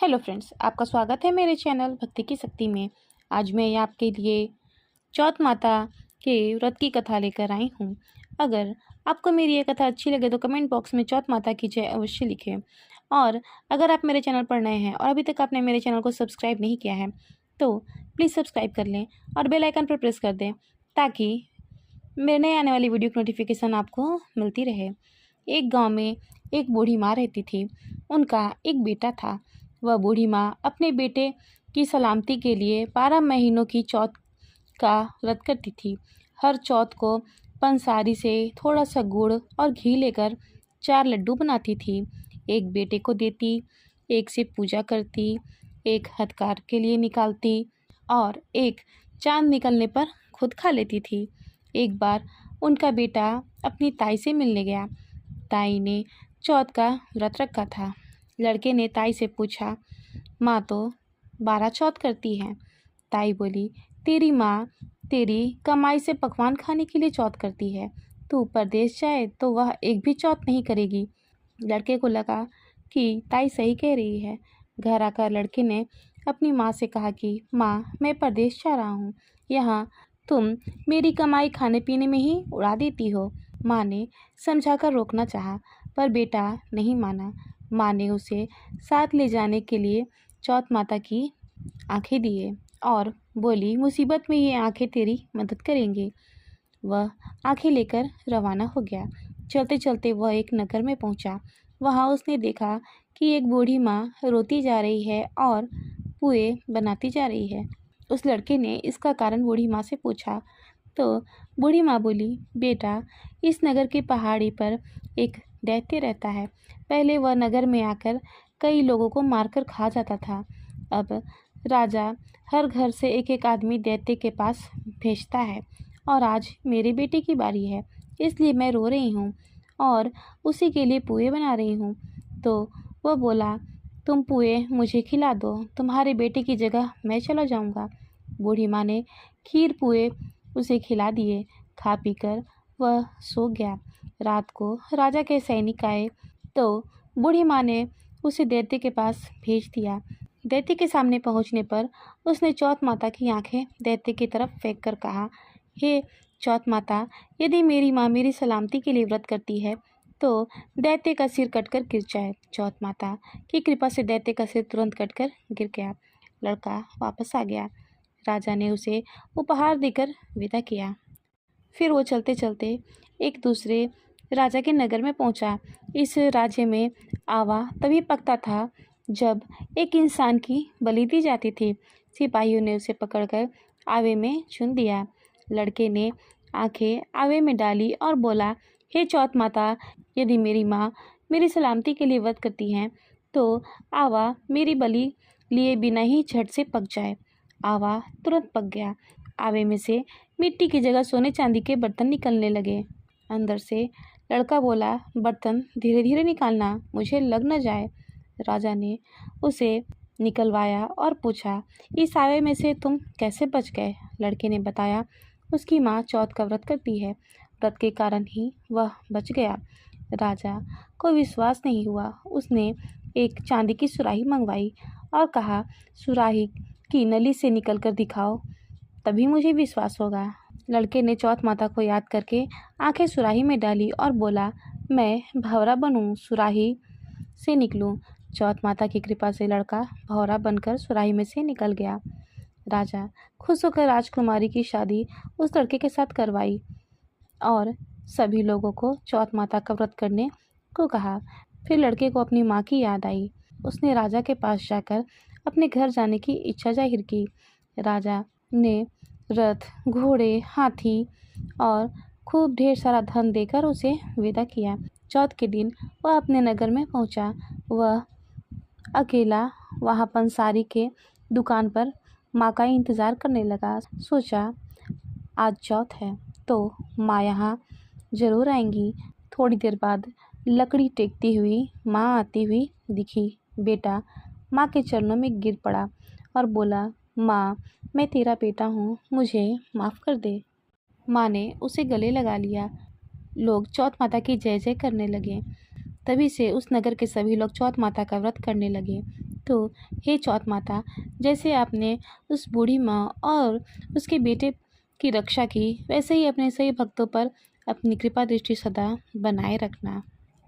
Hello friends, आपका स्वागत है मेरे चैनल भक्ति की शक्ति में। आज मैं आपके लिए चौथ माता के व्रत की कथा लेकर आई हूँ। अगर आपको मेरी ये कथा अच्छी लगे तो कमेंट बॉक्स में चौथ माता की जय अवश्य लिखें। और अगर आप मेरे चैनल पर नए हैं और अभी तक आपने मेरे चैनल को सब्सक्राइब नहीं किया है तो प्लीज़ सब्सक्राइब कर लें और बेल आइकन पर प्रेस कर दें ताकि मेरे नए आने वाली वीडियो की नोटिफिकेशन आपको मिलती रहे। एक गाँव में एक बूढ़ी माँ रहती थी। उनका एक बेटा था। वह बूढ़ी माँ अपने बेटे की सलामती के लिए 12 महीनों की चौथ का व्रत करती थी। हर चौथ को पंसारी से थोड़ा सा गुड़ और घी लेकर 4 लड्डू बनाती थी। एक बेटे को देती, एक से पूजा करती, एक हथकार के लिए निकालती और एक चांद निकलने पर खुद खा लेती थी। एक बार उनका बेटा अपनी ताई से मिलने गया। ताई ने चौथ का व्रत रखा था। लड़के ने ताई से पूछा, माँ तो 12 चौथ करती है। ताई बोली, तेरी माँ तेरी कमाई से पकवान खाने के लिए चौथ करती है। तू परदेश जाए तो वह एक भी चौथ नहीं करेगी। लड़के को लगा कि ताई सही कह रही है। घर आकर लड़के ने अपनी माँ से कहा कि माँ, मैं परदेश जा रहा हूँ। यहाँ तुम मेरी कमाई खाने पीने में ही उड़ा देती हो। माँ ने समझाकर रोकना चाहा पर बेटा नहीं माना। माँ ने उसे साथ ले जाने के लिए चौथ माता की आंखें दिए और बोली, मुसीबत में ये आंखें तेरी मदद करेंगी। वह आंखें लेकर रवाना हो गया। चलते चलते वह एक नगर में पहुंचा। वहां उसने देखा कि एक बूढ़ी माँ रोती जा रही है और पुए बनाती जा रही है। उस लड़के ने इसका कारण बूढ़ी माँ से पूछा तो बूढ़ी माँ बोली, बेटा, इस नगर की पहाड़ी पर एक दैत्य रहता है। पहले वह नगर में आकर कई लोगों को मारकर खा जाता था। अब राजा हर घर से एक एक आदमी दैत्य के पास भेजता है और आज मेरे बेटे की बारी है, इसलिए मैं रो रही हूँ और उसी के लिए पुए बना रही हूँ। तो वह बोला, तुम पुए मुझे खिला दो, तुम्हारे बेटे की जगह मैं चला जाऊँगा। बूढ़ी माँ ने खीर पुए उसे खिला दिए। खा पीकर वह सो गया। रात को राजा के सैनिक आए तो बूढ़ी माँ ने उसे दैत्य के पास भेज दिया। दैत्य के सामने पहुंचने पर उसने चौथ माता की आंखें दैत्य की तरफ फेंक कर कहा, हे चौथ माता, यदि मेरी माँ मेरी सलामती के लिए व्रत करती है तो दैत्य का सिर कटकर गिर जाए। चौथ माता की कृपा से दैत्य का सिर तुरंत कटकर गिर गया। लड़का वापस आ गया। राजा ने उसे उपहार देकर विदा किया। फिर वो चलते चलते एक दूसरे राजा के नगर में पहुंचा। इस राज्य में आवा तभी पकता था जब एक इंसान की बलि दी जाती थी। सिपाहियों ने उसे पकड़कर आवे में चुन दिया। लड़के ने आंखें आवे में डाली और बोला, हे चौथ माता, यदि मेरी माँ मेरी सलामती के लिए व्रत करती हैं तो आवा मेरी बलि लिए बिना ही झट से पक जाए। आवा तुरंत पक गया। आवे में से मिट्टी की जगह सोने चांदी के बर्तन निकलने लगे। अंदर से लड़का बोला, बर्तन धीरे धीरे निकालना, मुझे लग न जाए। राजा ने उसे निकलवाया और पूछा, इस आवे में से तुम कैसे बच गए? लड़के ने बताया, उसकी माँ चौथ का व्रत करती है, व्रत के कारण ही वह बच गया। राजा को विश्वास नहीं हुआ। उसने एक चांदी की सुराही मंगवाई और कहा, सुराही की नली से निकल कर दिखाओ, तभी मुझे विश्वास होगा। लड़के ने चौथ माता को याद करके आंखें सुराही में डाली और बोला, मैं भंवरा बनूं, सुराही से निकलूं। चौथ माता की कृपा से लड़का भंवरा बनकर सुराही में से निकल गया। राजा खुश होकर राजकुमारी की शादी उस लड़के के साथ करवाई और सभी लोगों को चौथ माता का व्रत करने को कहा। फिर लड़के को अपनी माँ की याद आई। उसने राजा के पास जाकर अपने घर जाने की इच्छा जाहिर की। राजा ने रथ, घोड़े, हाथी और खूब ढेर सारा धन देकर उसे विदा किया। चौथ के दिन वह अपने नगर में पहुंचा। वह अकेला वहां पंसारी के दुकान पर माँ का इंतज़ार करने लगा। सोचा, आज चौथ है तो माँ यहाँ ज़रूर आएंगी। थोड़ी देर बाद लकड़ी टेकती हुई माँ आती हुई दिखी। बेटा माँ के चरणों में गिर पड़ा और बोला, माँ, मैं तेरा बेटा हूँ, मुझे माफ़ कर दे। माँ ने उसे गले लगा लिया। लोग चौथ माता की जय जय करने लगे। तभी से उस नगर के सभी लोग चौथ माता का व्रत करने लगे। तो हे चौथ माता, जैसे आपने उस बूढ़ी माँ और उसके बेटे की रक्षा की, वैसे ही अपने सही भक्तों पर अपनी कृपा दृष्टि सदा बनाए रखना।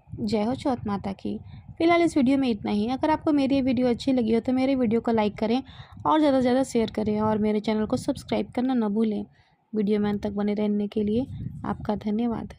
जय हो चौथ माता की। फिलहाल इस वीडियो में इतना ही। अगर आपको मेरी ये वीडियो अच्छी लगी हो तो मेरे वीडियो को लाइक करें और ज़्यादा से ज़्यादा शेयर करें और मेरे चैनल को सब्सक्राइब करना न भूलें। वीडियो में अंत तक बने रहने के लिए आपका धन्यवाद।